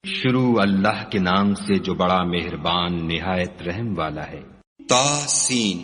شروع اللہ کے نام سے جو بڑا مہربان نہایت رحم والا ہے۔ طاسین،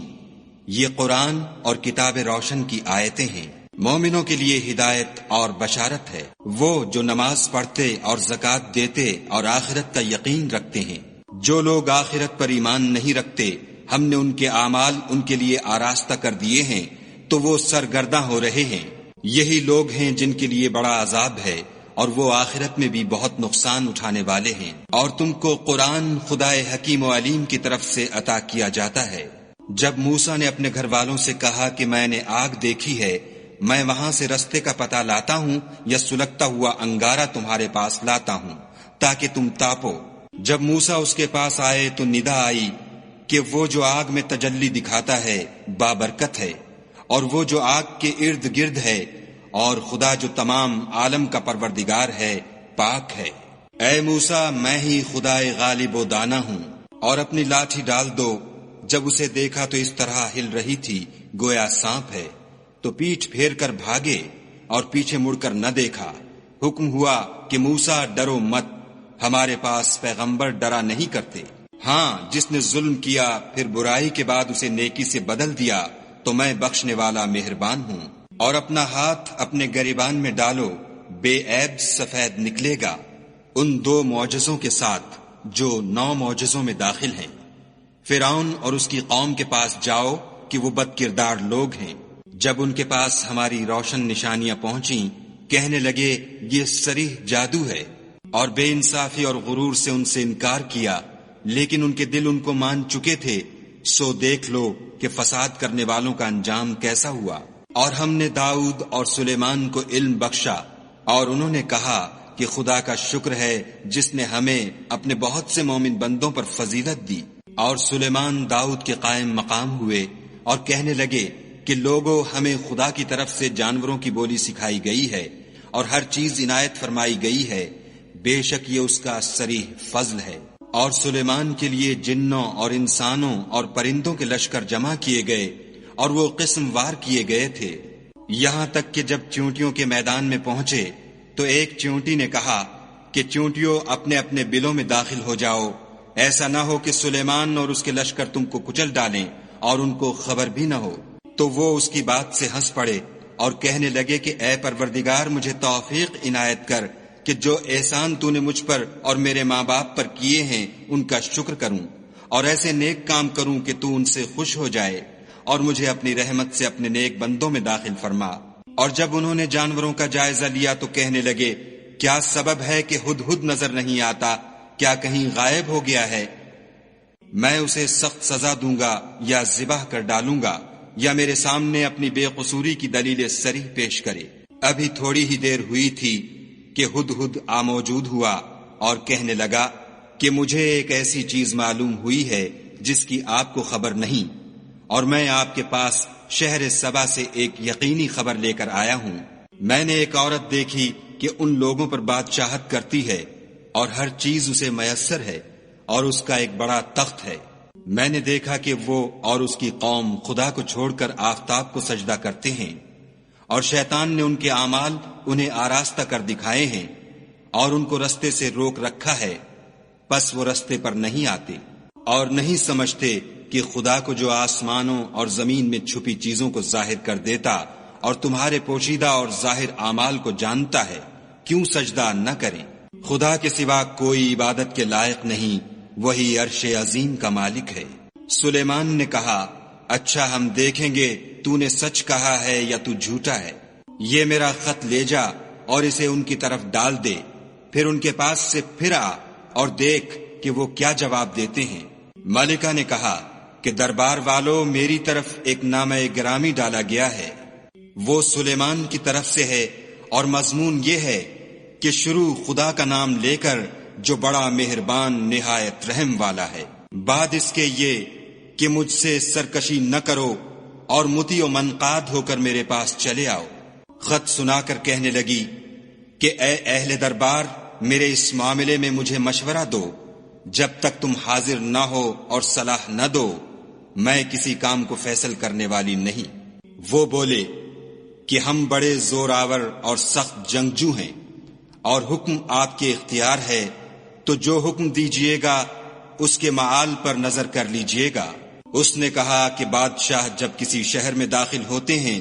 یہ قرآن اور کتاب روشن کی آیتیں ہیں، مومنوں کے لیے ہدایت اور بشارت ہے۔ وہ جو نماز پڑھتے اور زکوٰۃ دیتے اور آخرت کا یقین رکھتے ہیں۔ جو لوگ آخرت پر ایمان نہیں رکھتے، ہم نے ان کے اعمال ان کے لیے آراستہ کر دیے ہیں تو وہ سرگرداں ہو رہے ہیں۔ یہی لوگ ہیں جن کے لیے بڑا عذاب ہے اور وہ آخرت میں بھی بہت نقصان اٹھانے والے ہیں۔ اور تم کو قرآن خدائے حکیم و علیم کی طرف سے عطا کیا جاتا ہے۔ جب موسیٰ نے اپنے گھر والوں سے کہا کہ میں نے آگ دیکھی ہے، میں وہاں سے رستے کا پتہ لاتا ہوں یا سلگتا ہوا انگارہ تمہارے پاس لاتا ہوں تاکہ تم تاپو۔ جب موسیٰ اس کے پاس آئے تو ندا آئی کہ وہ جو آگ میں تجلی دکھاتا ہے بابرکت ہے، اور وہ جو آگ کے ارد گرد ہے، اور خدا جو تمام عالم کا پروردگار ہے پاک ہے۔ اے موسیٰ، میں ہی خدائے غالب و دانا ہوں، اور اپنی لاٹھی ڈال دو۔ جب اسے دیکھا تو اس طرح ہل رہی تھی گویا سانپ ہے، تو پیٹھ پھیر کر بھاگے اور پیچھے مڑ کر نہ دیکھا۔ حکم ہوا کہ موسیٰ ڈرو مت، ہمارے پاس پیغمبر ڈرا نہیں کرتے۔ ہاں، جس نے ظلم کیا پھر برائی کے بعد اسے نیکی سے بدل دیا تو میں بخشنے والا مہربان ہوں۔ اور اپنا ہاتھ اپنے گریبان میں ڈالو، بے عیب سفید نکلے گا، ان 2 معجزوں کے ساتھ جو 9 معجزوں میں داخل ہیں۔ فرعون اور اس کی قوم کے پاس جاؤ کہ وہ بد کردار لوگ ہیں۔ جب ان کے پاس ہماری روشن نشانیاں پہنچیں، کہنے لگے یہ صریح جادو ہے، اور بے انصافی اور غرور سے ان سے انکار کیا، لیکن ان کے دل ان کو مان چکے تھے۔ سو دیکھ لو کہ فساد کرنے والوں کا انجام کیسا ہوا۔ اور ہم نے داؤد اور سلیمان کو علم بخشا، اور انہوں نے کہا کہ خدا کا شکر ہے جس نے ہمیں اپنے بہت سے مومن بندوں پر فضیلت دی۔ اور سلیمان داؤد کے قائم مقام ہوئے اور کہنے لگے کہ لوگوں، ہمیں خدا کی طرف سے جانوروں کی بولی سکھائی گئی ہے اور ہر چیز عنایت فرمائی گئی ہے، بے شک یہ اس کا صریح فضل ہے۔ اور سلیمان کے لیے جنوں اور انسانوں اور پرندوں کے لشکر جمع کیے گئے، اور وہ قسم وار کیے گئے تھے، یہاں تک کہ جب چیونٹیوں کے میدان میں پہنچے تو ایک چیونٹی نے کہا کہ چیونٹیوں اپنے اپنے بلوں میں داخل ہو جاؤ، ایسا نہ ہو کہ سلیمان اور اس کے لشکر تم کو کچل ڈالیں اور ان کو خبر بھی نہ ہو۔ تو وہ اس کی بات سے ہنس پڑے اور کہنے لگے کہ اے پروردگار، مجھے توفیق عنایت کر کہ جو احسان تو نے مجھ پر اور میرے ماں باپ پر کیے ہیں ان کا شکر کروں، اور ایسے نیک کام کروں کہ تو ان سے خوش ہو جائے، اور مجھے اپنی رحمت سے اپنے نیک بندوں میں داخل فرما۔ اور جب انہوں نے جانوروں کا جائزہ لیا تو کہنے لگے کیا سبب ہے کہ ہدہد نظر نہیں آتا؟ کیا کہیں غائب ہو گیا ہے؟ میں اسے سخت سزا دوں گا یا ذبح کر ڈالوں گا، یا میرے سامنے اپنی بے قصوری کی دلیل صریح پیش کرے۔ ابھی تھوڑی ہی دیر ہوئی تھی کہ ہدہد موجود ہوا اور کہنے لگا کہ مجھے ایک ایسی چیز معلوم ہوئی ہے جس کی آپ کو خبر نہیں، اور میں آپ کے پاس شہر سبا سے ایک یقینی خبر لے کر آیا ہوں۔ میں نے ایک عورت دیکھی کہ ان لوگوں پر بادشاہت کرتی ہے اور ہر چیز اسے میسر ہے، اور اس کا ایک بڑا تخت ہے۔ میں نے دیکھا کہ وہ اور اس کی قوم خدا کو چھوڑ کر آفتاب کو سجدہ کرتے ہیں، اور شیطان نے ان کے اعمال انہیں آراستہ کر دکھائے ہیں اور ان کو رستے سے روک رکھا ہے، پس وہ رستے پر نہیں آتے اور نہیں سمجھتے کہ خدا کو جو آسمانوں اور زمین میں چھپی چیزوں کو ظاہر کر دیتا اور تمہارے پوشیدہ اور ظاہر اعمال کو جانتا ہے، کیوں سجدہ نہ کریں؟ خدا کے سوا کوئی عبادت کے لائق نہیں، وہی عرش عظیم کا مالک ہے۔ سلیمان نے کہا اچھا، ہم دیکھیں گے تو نے سچ کہا ہے یا تو جھوٹا ہے۔ یہ میرا خط لے جا اور اسے ان کی طرف ڈال دے، پھر ان کے پاس سے پھر آ اور دیکھ کہ وہ کیا جواب دیتے ہیں۔ ملکہ نے کہا کہ دربار والوں، میری طرف ایک نامہ گرامی ڈالا گیا ہے، وہ سلیمان کی طرف سے ہے، اور مضمون یہ ہے کہ شروع خدا کا نام لے کر جو بڑا مہربان نہایت رحم والا ہے، بعد اس کے یہ کہ مجھ سے سرکشی نہ کرو اور مطیع و منقاد ہو کر میرے پاس چلے آؤ۔ خط سنا کر کہنے لگی کہ اے اہل دربار، میرے اس معاملے میں مجھے مشورہ دو، جب تک تم حاضر نہ ہو اور صلاح نہ دو میں کسی کام کو فیصل کرنے والی نہیں۔ وہ بولے کہ ہم بڑے زور آور اور سخت جنگجو ہیں، اور حکم آپ کے اختیار ہے، تو جو حکم دیجیے گا اس کے معال پر نظر کر لیجیے گا۔ اس نے کہا کہ بادشاہ جب کسی شہر میں داخل ہوتے ہیں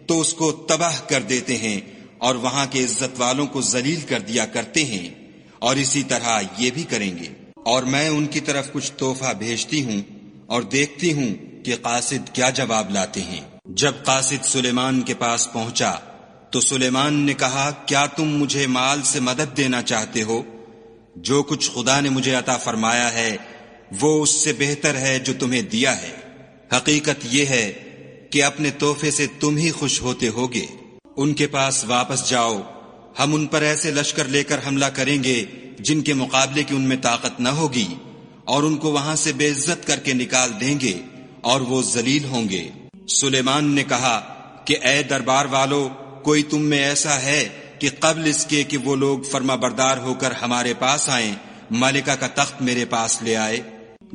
تو اس کو تباہ کر دیتے ہیں اور وہاں کے عزت والوں کو ذلیل کر دیا کرتے ہیں، اور اسی طرح یہ بھی کریں گے۔ اور میں ان کی طرف کچھ تحفہ بھیجتی ہوں اور دیکھتی ہوں کہ قاصد کیا جواب لاتے ہیں۔ جب قاصد سلیمان کے پاس پہنچا تو سلیمان نے کہا، کیا تم مجھے مال سے مدد دینا چاہتے ہو؟ جو کچھ خدا نے مجھے عطا فرمایا ہے وہ اس سے بہتر ہے جو تمہیں دیا ہے۔ حقیقت یہ ہے کہ اپنے تحفے سے تم ہی خوش ہوتے ہوگے۔ ان کے پاس واپس جاؤ، ہم ان پر ایسے لشکر لے کر حملہ کریں گے جن کے مقابلے کی ان میں طاقت نہ ہوگی، اور ان کو وہاں سے بے عزت کر کے نکال دیں گے اور وہ ذلیل ہوں گے۔ سلیمان نے کہا کہ اے دربار والو، کوئی تم میں ایسا ہے کہ قبل اس کے کہ وہ لوگ فرما بردار ہو کر ہمارے پاس آئیں ملکہ کا تخت میرے پاس لے آئے؟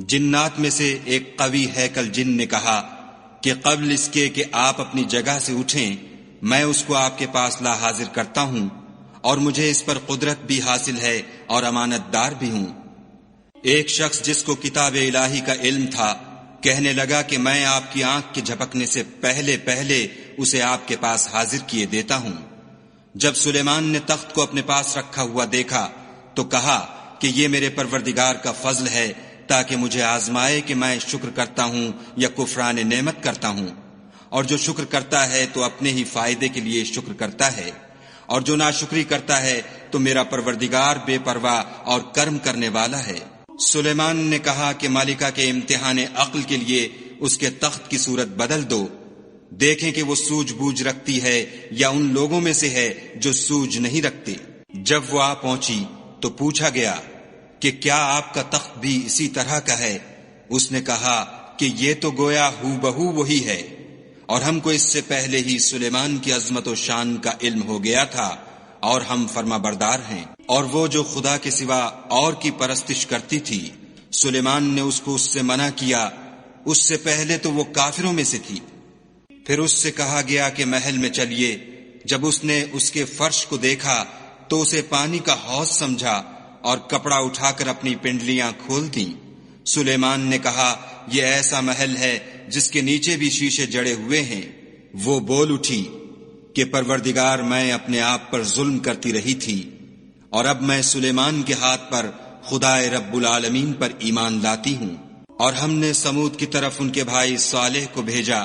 جنات میں سے ایک قوی ہیکل جن نے کہا کہ قبل اس کے کہ آپ اپنی جگہ سے اٹھیں میں اس کو آپ کے پاس لا حاضر کرتا ہوں، اور مجھے اس پر قدرت بھی حاصل ہے اور امانت دار بھی ہوں۔ ایک شخص جس کو کتاب الہی کا علم تھا کہنے لگا کہ میں آپ کی آنکھ کے جھپکنے سے پہلے اسے آپ کے پاس حاضر کیے دیتا ہوں۔ جب سلیمان نے تخت کو اپنے پاس رکھا ہوا دیکھا تو کہا کہ یہ میرے پروردگار کا فضل ہے تاکہ مجھے آزمائے کہ میں شکر کرتا ہوں یا کفران نعمت کرتا ہوں، اور جو شکر کرتا ہے تو اپنے ہی فائدے کے لیے شکر کرتا ہے، اور جو ناشکری کرتا ہے تو میرا پروردگار بے پرواہ اور کرم کرنے والا ہے۔ سلیمان نے کہا کہ مالکہ کے امتحان عقل کے لیے اس کے تخت کی صورت بدل دو، دیکھیں کہ وہ سوجھ بوجھ رکھتی ہے یا ان لوگوں میں سے ہے جو سوجھ نہیں رکھتے۔ جب وہ آ پہنچی تو پوچھا گیا کہ کیا آپ کا تخت بھی اسی طرح کا ہے؟ اس نے کہا کہ یہ تو گویا ہو بہو وہی ہے، اور ہم کو اس سے پہلے ہی سلیمان کی عظمت و شان کا علم ہو گیا تھا، اور ہم فرما بردار ہیں۔ اور وہ جو خدا کے سوا اور کی پرستش کرتی تھی سلیمان نے اس کو اس سے منع کیا، اس سے پہلے تو وہ کافروں میں سے تھی۔ پھر اس سے کہا گیا کہ محل میں چلیے۔ جب اس نے اس کے فرش کو دیکھا تو اسے پانی کا حوض سمجھا اور کپڑا اٹھا کر اپنی پنڈلیاں کھول دیں۔ سلیمان نے کہا یہ ایسا محل ہے جس کے نیچے بھی شیشے جڑے ہوئے ہیں۔ وہ بول اٹھی کہ پروردگار میں اپنے آپ پر ظلم کرتی رہی تھی، اور اب میں سلیمان کے ہاتھ پر خدائے رب العالمین پر ایمان لاتی ہوں۔ اور ہم نے سمود کی طرف ان کے بھائی صالح کو بھیجا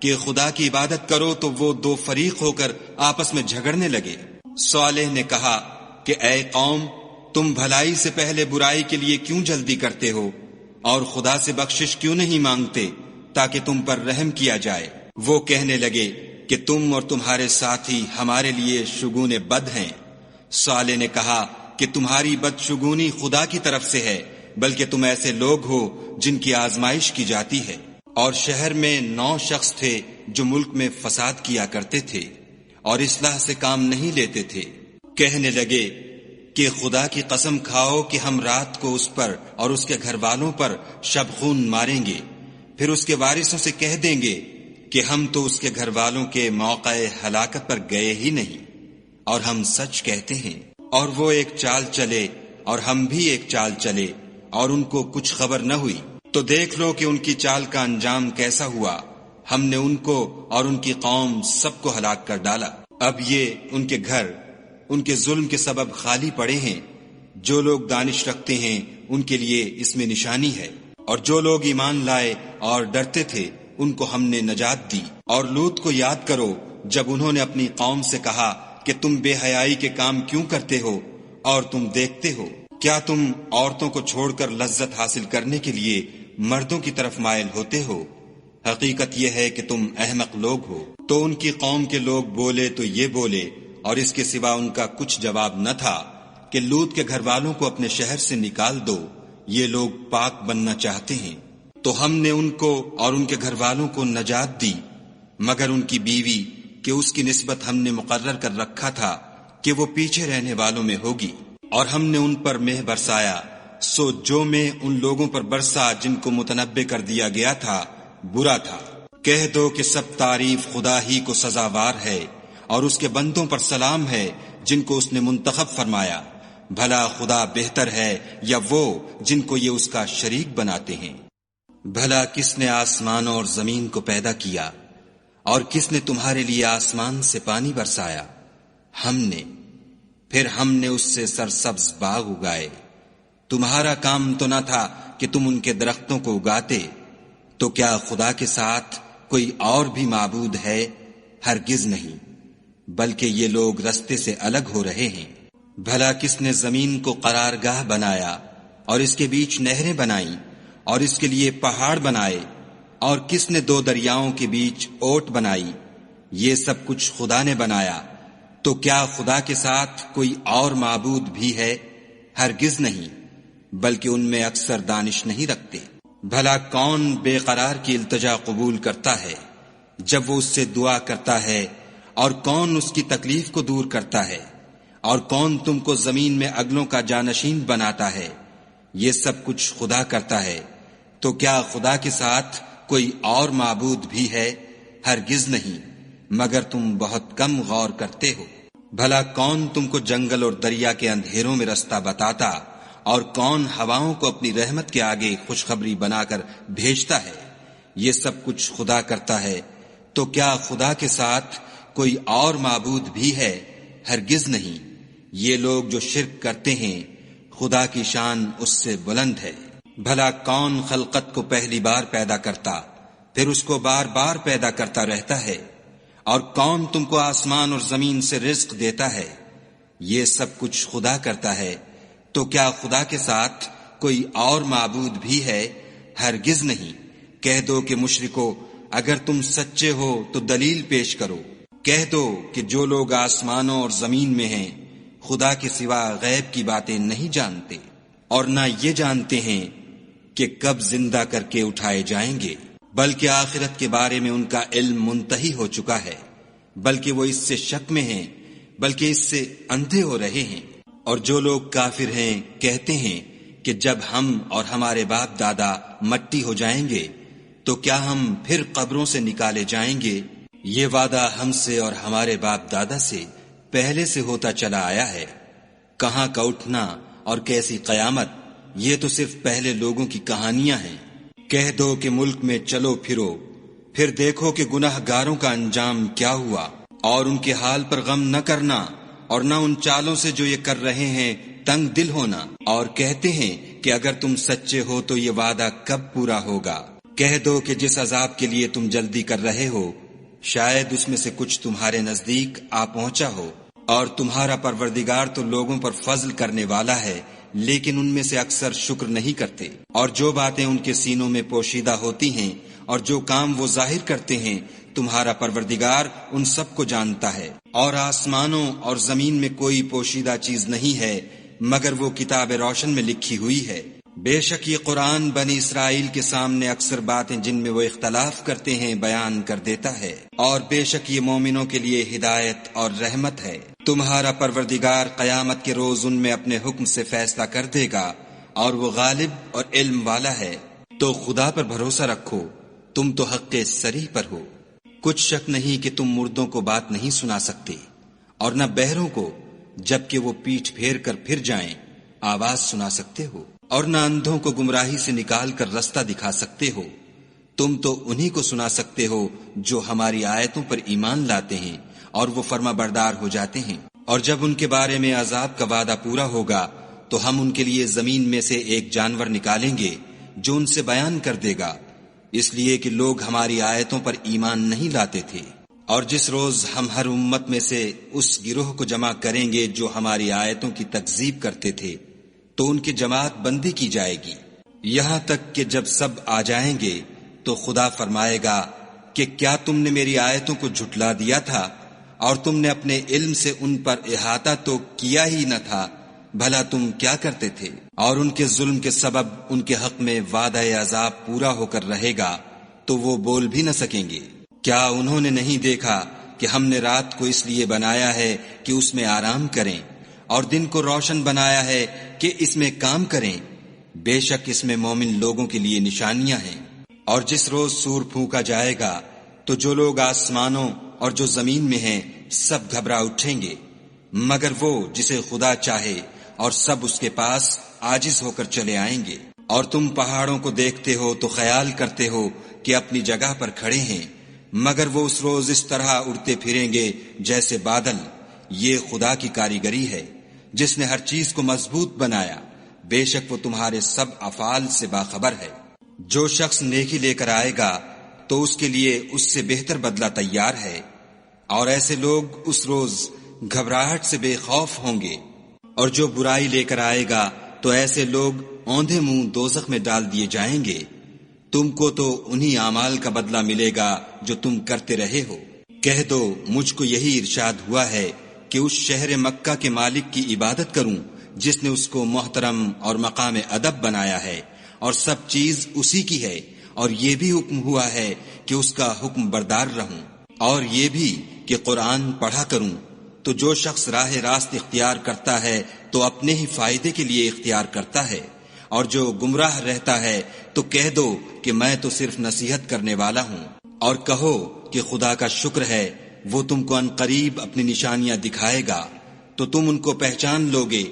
کہ خدا کی عبادت کرو، تو وہ دو فریق ہو کر آپس میں جھگڑنے لگے۔ صالح نے کہا کہ اے قوم، تم بھلائی سے پہلے برائی کے لیے کیوں جلدی کرتے ہو، اور خدا سے بخشش کیوں نہیں مانگتے تاکہ تم پر رحم کیا جائے؟ وہ کہنے لگے کہ تم اور تمہارے ساتھی ہمارے لیے شگون بد ہیں۔ صالح نے کہا کہ تمہاری بدشگونی خدا کی طرف سے ہے، بلکہ تم ایسے لوگ ہو جن کی آزمائش کی جاتی ہے۔ اور شہر میں 9 شخص تھے جو ملک میں فساد کیا کرتے تھے اور اصلاح سے کام نہیں لیتے تھے۔ کہنے لگے کہ خدا کی قسم کھاؤ کہ ہم رات کو اس پر اور اس کے گھر والوں پر شبخون ماریں گے، پھر اس کے وارثوں سے کہہ دیں گے کہ ہم تو اس کے گھر والوں کے موقع ہلاکت پر گئے ہی نہیں، اور ہم سچ کہتے ہیں۔ اور وہ ایک چال چلے اور ہم بھی ایک چال چلے، اور ان کو کچھ خبر نہ ہوئی۔ تو دیکھ لو کہ ان کی چال کا انجام کیسا ہوا۔ ہم نے ان کو اور ان کی قوم سب کو ہلاک کر ڈالا۔ اب یہ ان کے گھر ان کے ظلم کے سبب خالی پڑے ہیں۔ جو لوگ دانش رکھتے ہیں ان کے لیے اس میں نشانی ہے، اور جو لوگ ایمان لائے اور ڈرتے تھے ان کو ہم نے نجات دی۔ اور لوط کو یاد کرو جب انہوں نے اپنی قوم سے کہا کہ تم بے حیائی کے کام کیوں کرتے ہو اور تم دیکھتے ہو؟ کیا تم عورتوں کو چھوڑ کر لذت حاصل کرنے کے لیے مردوں کی طرف مائل ہوتے ہو؟ حقیقت یہ ہے کہ تم احمق لوگ ہو۔ تو ان کی قوم کے لوگ بولے تو یہ بولے، اور اس کے سوا ان کا کچھ جواب نہ تھا کہ لوط کے گھر والوں کو اپنے شہر سے نکال دو، یہ لوگ پاک بننا چاہتے ہیں۔ تو ہم نے ان کو اور ان کے گھر والوں کو نجات دی، مگر ان کی بیوی کہ اس کی نسبت ہم نے مقرر کر رکھا تھا کہ وہ پیچھے رہنے والوں میں ہوگی۔ اور ہم نے ان پر مہ برسایا، سو جو میں ان لوگوں پر برسا جن کو متنبع کر دیا گیا تھا برا تھا۔ کہہ دو کہ سب تعریف خدا ہی کو سزاوار ہے، اور اس کے بندوں پر سلام ہے جن کو اس نے منتخب فرمایا، بھلا خدا بہتر ہے یا وہ جن کو یہ اس کا شریک بناتے ہیں؟ بھلا کس نے آسمانوں اور زمین کو پیدا کیا، اور کس نے تمہارے لیے آسمان سے پانی برسایا؟ ہم نے، پھر ہم نے اس سے سرسبز باغ اگائے۔ تمہارا کام تو نہ تھا کہ تم ان کے درختوں کو اگاتے، تو کیا خدا کے ساتھ کوئی اور بھی معبود ہے؟ ہرگز نہیں، بلکہ یہ لوگ رستے سے الگ ہو رہے ہیں۔ بھلا کس نے زمین کو قرارگاہ بنایا اور اس کے بیچ نہریں بنائیں اور اس کے لیے پہاڑ بنائے، اور کس نے دو دریاؤں کے بیچ اوٹ بنائی؟ یہ سب کچھ خدا نے بنایا، تو کیا خدا کے ساتھ کوئی اور معبود بھی ہے؟ ہرگز نہیں، بلکہ ان میں اکثر دانش نہیں رکھتے۔ بھلا کون بے قرار کی التجا قبول کرتا ہے جب وہ اس سے دعا کرتا ہے، اور کون اس کی تکلیف کو دور کرتا ہے، اور کون تم کو زمین میں اگلوں کا جانشین بناتا ہے؟ یہ سب کچھ خدا کرتا ہے، تو کیا خدا کے ساتھ کوئی اور معبود بھی ہے؟ ہرگز نہیں، مگر تم بہت کم غور کرتے ہو۔ بھلا کون تم کو جنگل اور دریا کے اندھیروں میں رستہ بتاتا، اور کون ہواؤں کو اپنی رحمت کے آگے خوشخبری بنا کر بھیجتا ہے؟ یہ سب کچھ خدا کرتا ہے، تو کیا خدا کے ساتھ کوئی اور معبود بھی ہے؟ ہرگز نہیں۔ یہ لوگ جو شرک کرتے ہیں، خدا کی شان اس سے بلند ہے۔ بھلا کون خلقت کو پہلی بار پیدا کرتا، پھر اس کو بار بار پیدا کرتا رہتا ہے؟ اور کون تم کو آسمان اور زمین سے رزق دیتا ہے؟ یہ سب کچھ خدا کرتا ہے، تو کیا خدا کے ساتھ کوئی اور معبود بھی ہے؟ ہرگز نہیں۔ کہہ دو کہ مشرکو، اگر تم سچے ہو تو دلیل پیش کرو۔ کہہ دو کہ جو لوگ آسمانوں اور زمین میں ہیں خدا کے سوا غیب کی باتیں نہیں جانتے، اور نہ یہ جانتے ہیں کہ کب زندہ کر کے اٹھائے جائیں گے، بلکہ آخرت کے بارے میں ان کا علم منتہی ہو چکا ہے، بلکہ وہ اس سے شک میں ہیں، بلکہ اس سے اندھے ہو رہے ہیں۔ اور جو لوگ کافر ہیں کہتے ہیں کہ جب ہم اور ہمارے باپ دادا مٹی ہو جائیں گے تو کیا ہم پھر قبروں سے نکالے جائیں گے؟ یہ وعدہ ہم سے اور ہمارے باپ دادا سے پہلے سے ہوتا چلا آیا ہے۔ کہاں کا اٹھنا اور کیسی قیامت، یہ تو صرف پہلے لوگوں کی کہانیاں ہیں۔ کہہ دو کہ ملک میں چلو پھرو، پھر دیکھو کہ گناہ گاروں کا انجام کیا ہوا، اور ان کے حال پر غم نہ کرنا، اور نہ ان چالوں سے جو یہ کر رہے ہیں تنگ دل ہونا، اور کہتے ہیں کہ اگر تم سچے ہو تو یہ وعدہ کب پورا ہوگا؟ کہہ دو کہ جس عذاب کے لیے تم جلدی کر رہے ہو شاید اس میں سے کچھ تمہارے نزدیک آ پہنچا ہو، اور تمہارا پروردگار تو لوگوں پر فضل کرنے والا ہے، لیکن ان میں سے اکثر شکر نہیں کرتے۔ اور جو باتیں ان کے سینوں میں پوشیدہ ہوتی ہیں اور جو کام وہ ظاہر کرتے ہیں، تمہارا پروردگار ان سب کو جانتا ہے۔ اور آسمانوں اور زمین میں کوئی پوشیدہ چیز نہیں ہے مگر وہ کتاب روشن میں لکھی ہوئی ہے۔ بے شک یہ قرآن بنی اسرائیل کے سامنے اکثر باتیں جن میں وہ اختلاف کرتے ہیں بیان کر دیتا ہے، اور بے شک یہ مومنوں کے لیے ہدایت اور رحمت ہے۔ تمہارا پروردگار قیامت کے روز ان میں اپنے حکم سے فیصلہ کر دے گا، اور وہ غالب اور علم والا ہے۔ تو خدا پر بھروسہ رکھو، تم تو حق صریح پر ہو۔ کچھ شک نہیں کہ تم مردوں کو بات نہیں سنا سکتے، اور نہ بہروں کو جبکہ وہ پیٹھ پھیر کر پھر جائیں آواز سنا سکتے ہو، اور نہ اندھوں کو گمراہی سے نکال کر رستہ دکھا سکتے ہو۔ تم تو انہی کو سنا سکتے ہو جو ہماری آیتوں پر ایمان لاتے ہیں اور وہ فرما بردار ہو جاتے ہیں۔ اور جب ان کے بارے میں عذاب کا وعدہ پورا ہوگا تو ہم ان کے لیے زمین میں سے ایک جانور نکالیں گے جو ان سے بیان کر دے گا، اس لیے کہ لوگ ہماری آیتوں پر ایمان نہیں لاتے تھے۔ اور جس روز ہم ہر امت میں سے اس گروہ کو جمع کریں گے جو ہماری آیتوں کی تکذیب کرتے تھے تو ان کی جماعت بندی کی جائے گی، یہاں تک کہ جب سب آ جائیں گے تو خدا فرمائے گا کہ کیا تم نے میری آیتوں کو جھٹلا دیا تھا، اور تم نے اپنے علم سے ان پر احاطہ تو کیا ہی نہ تھا، بھلا تم کیا کرتے تھے؟ اور ان کے ظلم کے سبب ان کے حق میں وعدہ عذاب پورا ہو کر رہے گا تو وہ بول بھی نہ سکیں گے۔ کیا انہوں نے نہیں دیکھا کہ ہم نے رات کو اس لیے بنایا ہے کہ اس میں آرام کریں، اور دن کو روشن بنایا ہے کہ اس میں کام کریں؟ بے شک اس میں مومن لوگوں کے لیے نشانیاں ہیں۔ اور جس روز سور پھونکا جائے گا تو جو لوگ آسمانوں اور جو زمین میں ہیں سب گھبرا اٹھیں گے، مگر وہ جسے خدا چاہے اور سب اس کے پاس عاجز ہو کر چلے آئیں گے۔ اور تم پہاڑوں کو دیکھتے ہو تو خیال کرتے ہو کہ اپنی جگہ پر کھڑے ہیں، مگر وہ اس روز اس طرح اڑتے پھریں گے جیسے بادل۔ یہ خدا کی کاریگری ہے جس نے ہر چیز کو مضبوط بنایا، بے شک وہ تمہارے سب افعال سے باخبر ہے۔ جو شخص نیکی لے کر آئے گا تو اس کے لیے اس سے بہتر بدلہ تیار ہے، اور ایسے لوگ اس روز گھبراہٹ سے بے خوف ہوں گے۔ اور جو برائی لے کر آئے گا تو ایسے لوگ اوندھے منہ دوزخ میں ڈال دیے جائیں گے۔ تم کو تو انہی اعمال کا بدلہ ملے گا جو تم کرتے رہے ہو۔ کہہ دو مجھ کو یہی ارشاد ہوا ہے کہ اس شہر مکہ کے مالک کی عبادت کروں جس نے اس کو محترم اور مقام ادب بنایا ہے، اور سب چیز اسی کی ہے، اور یہ بھی حکم ہوا ہے کہ اس کا حکم بردار رہوں، اور یہ بھی کہ قرآن پڑھا کروں۔ تو جو شخص راہ راست اختیار کرتا ہے تو اپنے ہی فائدے کے لیے اختیار کرتا ہے، اور جو گمراہ رہتا ہے تو کہہ دو کہ میں تو صرف نصیحت کرنے والا ہوں۔ اور کہو کہ خدا کا شکر ہے وہ تم کو عنقریب اپنی نشانیاں دکھائے گا تو تم ان کو پہچان لوگے،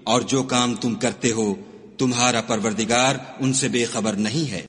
اور جو کام تم کرتے ہو تمہارا پروردگار ان سے بے خبر نہیں ہے۔